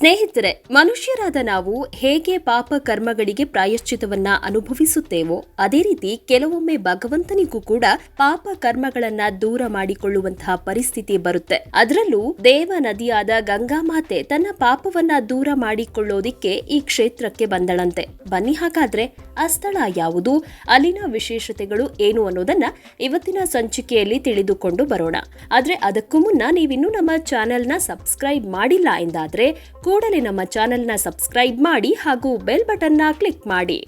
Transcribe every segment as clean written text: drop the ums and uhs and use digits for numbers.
ಸ್ನೇಹಿತರೆ, ಮನುಷ್ಯರಾದ ನಾವು ಹೇಗೆ ಪಾಪ ಕರ್ಮಗಳಿಗೆ ಪ್ರಾಯಶ್ಚಿತವನ್ನ ಅನುಭವಿಸುತ್ತೇವೋ ಅದೇ ರೀತಿ ಕೆಲವೊಮ್ಮೆ ಭಗವಂತನಿಗೂ ಕೂಡ ಪಾಪ ಕರ್ಮಗಳನ್ನ ದೂರ ಮಾಡಿಕೊಳ್ಳುವಂತಹ ಪರಿಸ್ಥಿತಿ ಬರುತ್ತೆ. ಅದರಲ್ಲೂ ದೇವ ನದಿಯಾದ ಗಂಗಾಮಾತೆ ತನ್ನ ಪಾಪವನ್ನ ದೂರ ಮಾಡಿಕೊಳ್ಳೋದಿಕ್ಕೆ ಈ ಕ್ಷೇತ್ರಕ್ಕೆ ಬಂದಳಂತೆ. ಬನ್ನಿ ಹಾಗಾದ್ರೆ ಆ ಸ್ಥಳ ಯಾವುದು, ಅಲ್ಲಿನ ವಿಶೇಷತೆಗಳು ಏನು ಅನ್ನೋದನ್ನ ಇವತ್ತಿನ ಸಂಚಿಕೆಯಲ್ಲಿ ತಿಳಿದುಕೊಂಡು ಬರೋಣ. ಆದ್ರೆ ಅದಕ್ಕೂ ಮುನ್ನ ನೀವಿನ್ನೂ ನಮ್ಮ ಚಾನೆಲ್ನ ಸಬ್ಸ್ಕ್ರೈಬ್ ಮಾಡಿಲ್ಲ ಎಂದಾದ್ರೆ ಕೂಡಲೇ ನಮ್ಮ ಚಾನೆಲ್ನ ಸಬ್ಸ್ಕ್ರೈಬ್ ಮಾಡಿ ಹಾಗೂ ಬೆಲ್ ಬಟನ್ನ ಕ್ಲಿಕ್ ಮಾಡಿ.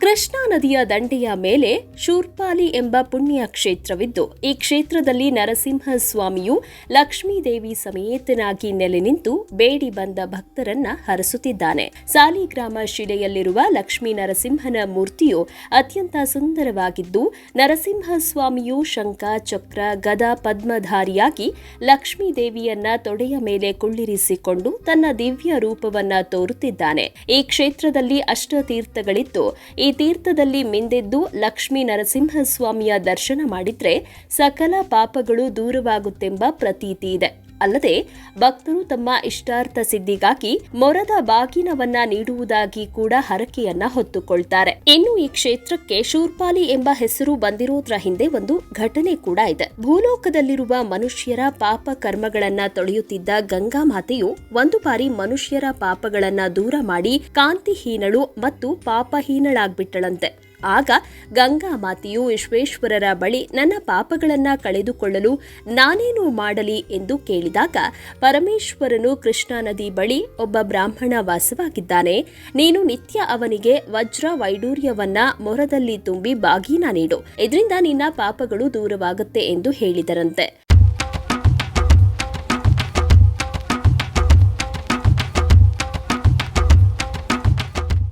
ಕೃಷ್ಣಾ ನದಿಯ ದಂಡೆಯ ಮೇಲೆ ಶೂರ್ಪಾಲಿ ಎಂಬ ಪುಣ್ಯ ಕ್ಷೇತ್ರವಿದ್ದು, ಈ ಕ್ಷೇತ್ರದಲ್ಲಿ ನರಸಿಂಹಸ್ವಾಮಿಯು ಲಕ್ಷ್ಮೀದೇವಿ ಸಮೇತನಾಗಿ ನೆಲೆ ನಿಂತು ಬೇಡಿ ಬಂದ ಭಕ್ತರನ್ನ ಹರಸುತ್ತಿದ್ದಾನೆ. ಸಾಲಿಗ್ರಾಮ ಶಿಲೆಯಲ್ಲಿರುವ ಲಕ್ಷ್ಮೀ ನರಸಿಂಹನ ಮೂರ್ತಿಯು ಅತ್ಯಂತ ಸುಂದರವಾಗಿದ್ದು, ನರಸಿಂಹಸ್ವಾಮಿಯು ಶಂಖ, ಚಕ್ರ, ಗದಾ, ಪದ್ಮಧಾರಿಯಾಗಿ ಲಕ್ಷ್ಮೀದೇವಿಯನ್ನ ತೊಡೆಯ ಮೇಲೆ ಕುಳ್ಳಿರಿಸಿಕೊಂಡು ತನ್ನ ದಿವ್ಯ ರೂಪವನ್ನ ತೋರುತ್ತಿದ್ದಾನೆ. ಈ ಕ್ಷೇತ್ರದಲ್ಲಿ ಅಷ್ಟತೀರ್ಥಗಳಿದ್ದು, ಈ ತೀರ್ಥದಲ್ಲಿ ಮಿಂದೆದ್ದು ಲಕ್ಷ್ಮೀ ನರಸಿಂಹಸ್ವಾಮಿಯ ದರ್ಶನ ಮಾಡಿದ್ರೆ ಸಕಲ ಪಾಪಗಳು ದೂರವಾಗುತ್ತೆಂಬ ಪ್ರತೀತಿ ಇದೆ. ಅಲ್ಲದೆ ಭಕ್ತರು ತಮ್ಮ ಇಷ್ಟಾರ್ಥ ಸಿದ್ಧಿಗಾಗಿ ಮೊರದ ಬಾಗಿನವನ್ನ ನೀಡುವುದಾಗಿ ಕೂಡ ಹರಕೆಯನ್ನ ಹೊತ್ತುಕೊಳ್ತಾರೆ. ಇನ್ನು ಈ ಕ್ಷೇತ್ರಕ್ಕೆ ಶೂರ್ಪಾಲಿ ಎಂಬ ಹೆಸರು ಬಂದಿರೋದ್ರ ಹಿಂದೆ ಒಂದು ಘಟನೆ ಕೂಡ ಇದೆ. ಭೂಲೋಕದಲ್ಲಿರುವ ಮನುಷ್ಯರ ಪಾಪ ಕರ್ಮಗಳನ್ನ ತೊಳೆಯುತ್ತಿದ್ದ ಗಂಗಾ ಮಾತೆಯು ಒಂದು ಬಾರಿ ಮನುಷ್ಯರ ಪಾಪಗಳನ್ನ ದೂರ ಮಾಡಿ ಕಾಂತಿಹೀನಳು ಮತ್ತು ಪಾಪಹೀನಳಾಗ್ಬಿಟ್ಟಳಂತೆ. ಆಗ ಗಂಗಾ ಮಾತೆಯು ವಿಶ್ವೇಶ್ವರರ ಬಳಿ ನನ್ನ ಪಾಪಗಳನ್ನ ಕಳೆದುಕೊಳ್ಳಲು ನಾನೇನು ಮಾಡಲಿ ಎಂದು ಕೇಳಿದಾಗ, ಪರಮೇಶ್ವರನು ಕೃಷ್ಣಾ ನದಿ ಬಳಿ ಒಬ್ಬ ಬ್ರಾಹ್ಮಣ ವಾಸವಾಗಿದ್ದಾನೆ, ನೀನು ನಿತ್ಯ ಅವನಿಗೆ ವಜ್ರ ವೈಡೂರ್ಯವನ್ನ ಮೊರದಲ್ಲಿ ತುಂಬಿ ಬಾಗಿನ ನೀಡು, ಇದರಿಂದ ನಿನ್ನ ಪಾಪಗಳು ದೂರವಾಗುತ್ತೆ ಎಂದು ಹೇಳಿದರಂತೆ.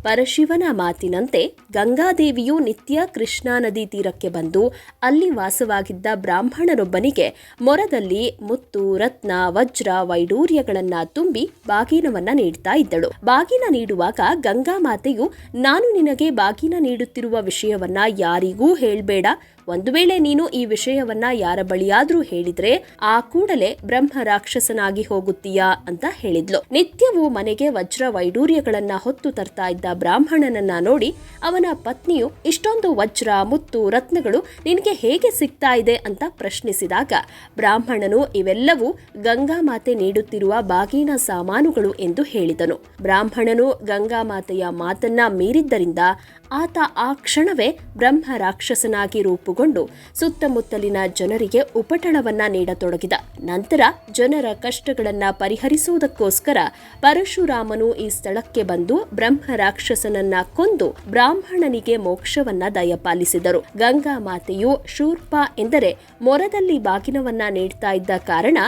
ಪರಶಿವನ ಮಾತಿನಂತೆ ಗಂಗಾದೇವಿಯು ನಿತ್ಯ ಕೃಷ್ಣಾ ನದಿ ತೀರಕ್ಕೆ ಬಂದು ಅಲ್ಲಿ ವಾಸವಾಗಿದ್ದ ಬ್ರಾಹ್ಮಣನೊಬ್ಬನಿಗೆ ಮೊರದಲ್ಲಿ ಮುತ್ತು, ರತ್ನ, ವಜ್ರ, ವೈಡೂರ್ಯಗಳನ್ನ ತುಂಬಿ ಬಾಗಿನವನ್ನ ನೀಡ್ತಾ ಇದ್ದಳು. ಬಾಗಿನ ನೀಡುವಾಗ ಗಂಗಾ ಮಾತೆಯು, ನಾನು ನಿನಗೆ ಬಾಗಿನ ನೀಡುತ್ತಿರುವ ವಿಷಯವನ್ನ ಯಾರಿಗೂ ಹೇಳ್ಬೇಡ, ಒಂದು ವೇಳೆ ನೀನು ಈ ವಿಷಯವನ್ನ ಯಾರ ಬಳಿಯಾದ್ರೂ ಹೇಳಿದ್ರೆ ಆ ಕೂಡಲೇ ಬ್ರಹ್ಮ ರಾಕ್ಷಸನಾಗಿ ಹೋಗುತ್ತೀಯಾ ಅಂತ ಹೇಳಿದ್ಲು. ನಿತ್ಯವೂ ಮನೆಗೆ ವಜ್ರ ವೈಡೂರ್ಯಗಳನ್ನ ಹೊತ್ತು ತರ್ತಾ ಇದ್ದ ಬ್ರಾಹ್ಮಣನನ್ನ ನೋಡಿ ಅವನ ಪತ್ನಿಯು, ಇಷ್ಟೊಂದು ವಜ್ರ, ಮುತ್ತು, ರತ್ನಗಳು ನಿನಗೆ ಹೇಗೆ ಸಿಗ್ತಾ ಇದೆ ಅಂತ ಪ್ರಶ್ನಿಸಿದಾಗ ಬ್ರಾಹ್ಮಣನು ಇವೆಲ್ಲವೂ ಗಂಗಾ ಮಾತೆ ನೀಡುತ್ತಿರುವ ಬಾಗಿನ ಸಾಮಾನುಗಳು ಎಂದು ಹೇಳಿದನು. ಬ್ರಾಹ್ಮಣನು ಗಂಗಾ ಮಾತೆಯ ಮಾತನ್ನ ಮೀರಿದ್ದರಿಂದ ಆತ ಆ ಕ್ಷಣವೇ ಬ್ರಹ್ಮ ರಾಕ್ಷಸನಾಗಿ ರೂಪುಗೊಂಡು ಸುತ್ತಮುತ್ತಲಿನ ಜನರಿಗೆ ಉಪಟಳವನ್ನ ನೀಡತೊಡಗಿದ. ನಂತರ ಜನರ ಕಷ್ಟಗಳನ್ನ ಪರಿಹರಿಸುವುದಕ್ಕೋಸ್ಕರ ಪರಶುರಾಮನು ಈ ಸ್ಥಳಕ್ಕೆ ಬಂದು ಬ್ರಹ್ಮ ರಾಕ್ಷಸನನ್ನ ಕೊಂದು ಬ್ರಾಹ್ಮಣನಿಗೆ ಮೋಕ್ಷವನ್ನ ದಯಪಾಲಿಸಿದರು. ಗಂಗಾ ಮಾತೆಯು ಶೂರ್ಪ ಎಂದರೆ ಮೊರದಲ್ಲಿ ಬಾಗಿನವನ್ನ ನೀಡ್ತಾ ಇದ್ದ ಕಾರಣ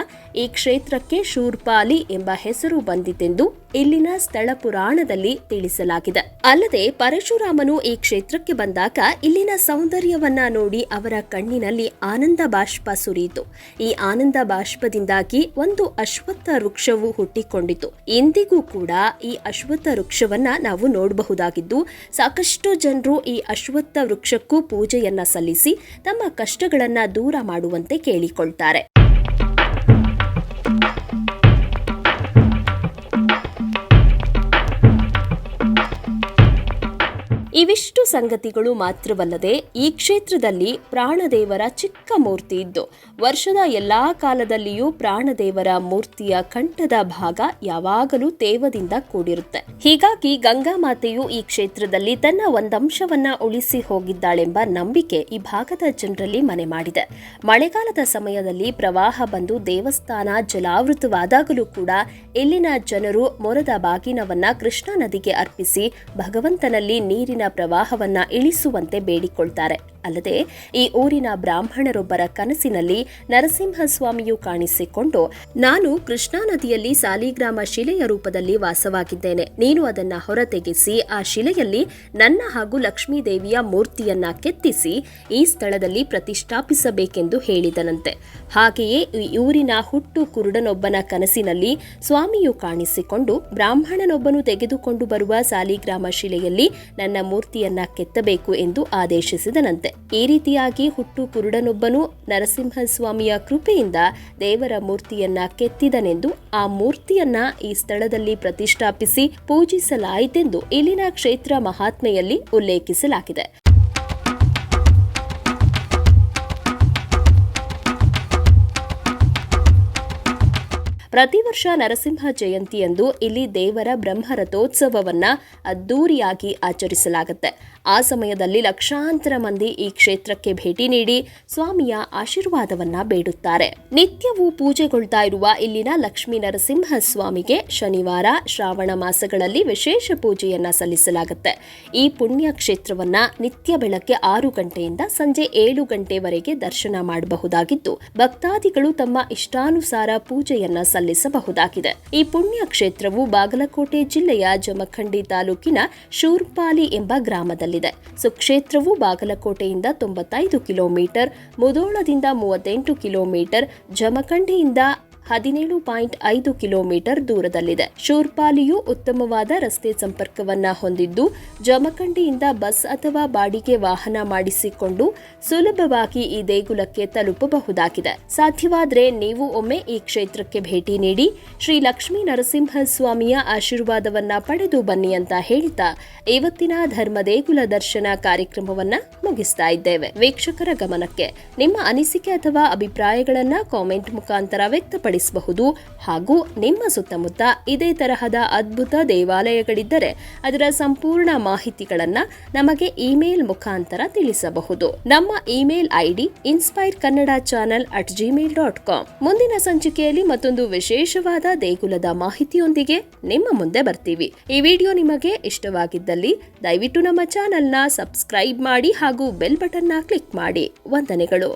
ಈ ಕ್ಷೇತ್ರಕ್ಕೆ ಶೂರ್ಪಾಲಿ ಎಂಬ ಹೆಸರು ಬಂದಿತೆಂದು ಇಲ್ಲಿನ ಸ್ಥಳ ಪುರಾಣದಲ್ಲಿ ತಿಳಿಸಲಾಗಿದೆ. ಅಲ್ಲದೆ ಪರಶುರಾಮನು ಈ ಕ್ಷೇತ್ರಕ್ಕೆ ಬಂದಾಗ ಇಲ್ಲಿನ ಸೌಂದರ್ಯವನ್ನ ನೋಡಿ ಅವರ ಕಣ್ಣಿನಲ್ಲಿ ಆನಂದ ಬಾಷ್ಪ ಸುರಿಯಿತು. ಈ ಆನಂದ ಬಾಷ್ಪದಿಂದಾಗಿ ಒಂದು ಅಶ್ವತ್ಥ ವೃಕ್ಷವು ಹುಟ್ಟಿಕೊಂಡಿತು. ಇಂದಿಗೂ ಕೂಡ ಈ ಅಶ್ವತ್ಥ ವೃಕ್ಷವನ್ನ ನಾವು ನೋಡಬಹುದಾಗಿದ್ದು, ಸಾಕಷ್ಟು ಜನರು ಈ ಅಶ್ವತ್ಥ ವೃಕ್ಷಕ್ಕೂ ಪೂಜೆಯನ್ನ ಸಲ್ಲಿಸಿ ತಮ್ಮ ಕಷ್ಟಗಳನ್ನ ದೂರ ಮಾಡುವಂತೆ ಕೇಳಿಕೊಳ್ತಾರೆ. ಇವಿಷ್ಟು ಸಂಗತಿಗಳು ಮಾತ್ರವಲ್ಲದೆ ಈ ಕ್ಷೇತ್ರದಲ್ಲಿ ಪ್ರಾಣದೇವರ ಚಿಕ್ಕ ಮೂರ್ತಿ ಇದ್ದು, ವರ್ಷದ ಎಲ್ಲಾ ಕಾಲದಲ್ಲಿಯೂ ಪ್ರಾಣದೇವರ ಮೂರ್ತಿಯ ಕಂಠದ ಭಾಗ ಯಾವಾಗಲೂ ತೇವದಿಂದ ಕೂಡಿರುತ್ತೆ. ಹೀಗಾಗಿ ಗಂಗಾ ಮಾತೆಯು ಈ ಕ್ಷೇತ್ರದಲ್ಲಿ ತನ್ನ ಒಂದಂಶವನ್ನ ಉಳಿಸಿ ಹೋಗಿದ್ದಾಳೆಂಬ ನಂಬಿಕೆ ಈ ಭಾಗದ ಜನರಲ್ಲಿ ಮನೆ ಮಾಡಿದೆ. ಮಳೆಗಾಲದ ಸಮಯದಲ್ಲಿ ಪ್ರವಾಹ ಬಂದು ದೇವಸ್ಥಾನ ಜಲಾವೃತವಾದಾಗಲೂ ಕೂಡ ಇಲ್ಲಿನ ಜನರು ಮೊರದ ಬಾಗಿನವನ್ನ ಕೃಷ್ಣಾ ನದಿಗೆ ಅರ್ಪಿಸಿ ಭಗವಂತನಲ್ಲಿ ನೀರಿನ ಪ್ರವಾಹವನ್ನ ಇಳಿಸುವಂತೆ ಬೇಡಿಕೊಳ್ತಾರೆ. ಅಲ್ಲದೆ ಈ ಊರಿನ ಬ್ರಾಹ್ಮಣರೊಬ್ಬರ ಕನಸಿನಲ್ಲಿ ನರಸಿಂಹಸ್ವಾಮಿಯು ಕಾಣಿಸಿಕೊಂಡು, ನಾನು ಕೃಷ್ಣಾ ನದಿಯಲ್ಲಿ ಸಾಲಿಗ್ರಾಮ ಶಿಲೆಯ ರೂಪದಲ್ಲಿ ವಾಸವಾಗಿದ್ದೇನೆ, ನೀನು ಅದನ್ನ ಹೊರತೆಗೆಸಿ ಆ ಶಿಲೆಯಲ್ಲಿ ನನ್ನ ಹಾಗೂ ಲಕ್ಷ್ಮೀದೇವಿಯ ಮೂರ್ತಿಯನ್ನ ಕೆತ್ತಿಸಿ ಈ ಸ್ಥಳದಲ್ಲಿ ಪ್ರತಿಷ್ಠಾಪಿಸಬೇಕೆಂದು ಹೇಳಿದನಂತೆ. ಹಾಗೆಯೇ ಈ ಊರಿನ ಹುಟ್ಟು ಕುರುಡನೊಬ್ಬನ ಕನಸಿನಲ್ಲಿ ಸ್ವಾಮಿಯು ಕಾಣಿಸಿಕೊಂಡು, ಬ್ರಾಹ್ಮಣನೊಬ್ಬನು ತೆಗೆದುಕೊಂಡು ಬರುವ ಸಾಲಿಗ್ರಾಮ ಶಿಲೆಯಲ್ಲಿ ನನ್ನ ಮೂರ್ತಿಯನ್ನ ಕೆತ್ತಬೇಕು ಎಂದು ಆದೇಶಿಸಿದನಂತೆ. ಈ ರೀತಿಯಾಗಿ ಹುಟ್ಟು ಕುರುಡನೊಬ್ಬನು ನರಸಿಂಹಸ್ವಾಮಿಯ ಕೃಪೆಯಿಂದ ದೇವರ ಮೂರ್ತಿಯನ್ನ ಕೆತ್ತಿದನೆಂದು ಆ ಮೂರ್ತಿಯನ್ನ ಈ ಸ್ಥಳದಲ್ಲಿ ಪ್ರತಿಷ್ಠಾಪಿಸಿ ಪೂಜಿಸಲಾಯಿತೆಂದು ಇಲ್ಲಿನ ಕ್ಷೇತ್ರ ಮಹಾತ್ಮೆಯಲ್ಲಿ ಉಲ್ಲೇಖಿಸಲಾಗಿದೆ. ಪ್ರತಿ ವರ್ಷ ನರಸಿಂಹ ಜಯಂತಿಯಂದು ಇಲ್ಲಿ ದೇವರ ಬ್ರಹ್ಮರಥೋತ್ಸವವನ್ನ ಅದ್ದೂರಿಯಾಗಿ ಆಚರಿಸಲಾಗುತ್ತೆ. ಆ ಸಮಯದಲ್ಲಿ ಲಕ್ಷಾಂತರ ಮಂದಿ ಈ ಕ್ಷೇತ್ರಕ್ಕೆ ಭೇಟಿ ನೀಡಿ ಸ್ವಾಮಿಯ ಆಶೀರ್ವಾದವನ್ನ ಬೇಡುತ್ತಾರೆ. ನಿತ್ಯವೂ ಪೂಜೆಗೊಳ್ತಾ ಇರುವ ಇಲ್ಲಿನ ಲಕ್ಷ್ಮೀ ನರಸಿಂಹ ಸ್ವಾಮಿಗೆ ಶನಿವಾರ ಶ್ರಾವಣ ಮಾಸಗಳಲ್ಲಿ ವಿಶೇಷ ಪೂಜೆಯನ್ನ ಸಲ್ಲಿಸಲಾಗುತ್ತೆ. ಈ ಪುಣ್ಯ ಕ್ಷೇತ್ರವನ್ನ ನಿತ್ಯ ಬೆಳಗ್ಗೆ 6 ಗಂಟೆಯಿಂದ ಸಂಜೆ 7 ಗಂಟೆವರೆಗೆ ದರ್ಶನ ಮಾಡಬಹುದಾಗಿದ್ದು, ಭಕ್ತಾದಿಗಳು ತಮ್ಮ ಇಷ್ಟಾನುಸಾರ ಪೂಜೆಯನ್ನ ಸಲ್ಲಿಸಬಹುದಾಗಿದೆ. ಈ ಪುಣ್ಯ ಕ್ಷೇತ್ರವು ಬಾಗಲಕೋಟೆ ಜಿಲ್ಲೆಯ ಜಮಖಂಡಿ ತಾಲೂಕಿನ ಶೂರ್ಪಾಲಿ ಎಂಬ ಗ್ರಾಮದಲ್ಲಿದೆ. ಸುಕ್ಷೇತ್ರವು ಬಾಗಲಕೋಟೆಯಿಂದ 95 ಕಿಲೋಮೀಟರ್, ಮುಧೋಳದಿಂದ 38 ಕಿಲೋಮೀಟರ್, ಜಮಖಂಡಿಯಿಂದ 17.5 ಕಿಲೋಮೀಟರ್ ದೂರದಲ್ಲಿದೆ. ಶೂರ್ಪಾಲಿಯು ಉತ್ತಮವಾದ ರಸ್ತೆ ಸಂಪರ್ಕವನ್ನ ಹೊಂದಿದ್ದು, ಜಮಖಂಡಿಯಿಂದ ಬಸ್ ಅಥವಾ ಬಾಡಿಗೆ ವಾಹನ ಮಾಡಿಸಿಕೊಂಡು ಸುಲಭವಾಗಿ ಈ ದೇಗುಲಕ್ಕೆ ತಲುಪಬಹುದಾಗಿದೆ. ಸಾಧ್ಯವಾದರೆ ನೀವು ಒಮ್ಮೆ ಈ ಕ್ಷೇತ್ರಕ್ಕೆ ಭೇಟಿ ನೀಡಿ ಶ್ರೀ ಲಕ್ಷ್ಮೀ ನರಸಿಂಹ ಸ್ವಾಮಿಯ ಆಶೀರ್ವಾದವನ್ನ ಪಡೆದು ಬನ್ನಿ ಅಂತ ಹೇಳ್ತಾ ಇವತ್ತಿನ ಧರ್ಮ ದೇಗುಲ ದರ್ಶನ ಕಾರ್ಯಕ್ರಮವನ್ನ ಮುಗಿಸ್ತಾ ಇದ್ದೇವೆ. ವೀಕ್ಷಕರ ಗಮನಕ್ಕೆ ನಿಮ್ಮ ಅನಿಸಿಕೆ ಅಥವಾ ಅಭಿಪ್ರಾಯಗಳನ್ನ ಕಾಮೆಂಟ್ ಮುಖಾಂತರ ವ್ಯಕ್ತಪಡಿಸಬಹುದು. ಹಾಗೂ ನಿಮ್ಮ ಸುತ್ತಮುತ್ತ ಇದೇ ತರಹದ ಅದ್ಭುತ ದೇವಾಲಯಗಳಿದ್ದರೆ ಅದರ ಸಂಪೂರ್ಣ ಮಾಹಿತಿಗಳನ್ನ ನಮಗೆ ಇಮೇಲ್ ಮುಖಾಂತರ ತಿಳಿಸಬಹುದು. ನಮ್ಮ ಇಮೇಲ್ ಐಡಿ inspireKannada@gmail.com. ಮುಂದಿನ ಸಂಚಿಕೆಯಲ್ಲಿ ಮತ್ತೊಂದು ವಿಶೇಷವಾದ ದೇಗುಲದ ಮಾಹಿತಿಯೊಂದಿಗೆ ನಿಮ್ಮ ಮುಂದೆ ಬರ್ತೀವಿ. ಈ ವಿಡಿಯೋ ನಿಮಗೆ ಇಷ್ಟವಾಗಿದ್ದಲ್ಲಿ ದಯವಿಟ್ಟು ನಮ್ಮ ಚಾನೆಲ್ನ ಸಬ್ಸ್ಕ್ರೈಬ್ ಮಾಡಿ ಹಾಗೂ ಬೆಲ್ ಬಟನ್ನ ಕ್ಲಿಕ್ ಮಾಡಿ. ವಂದನೆಗಳು.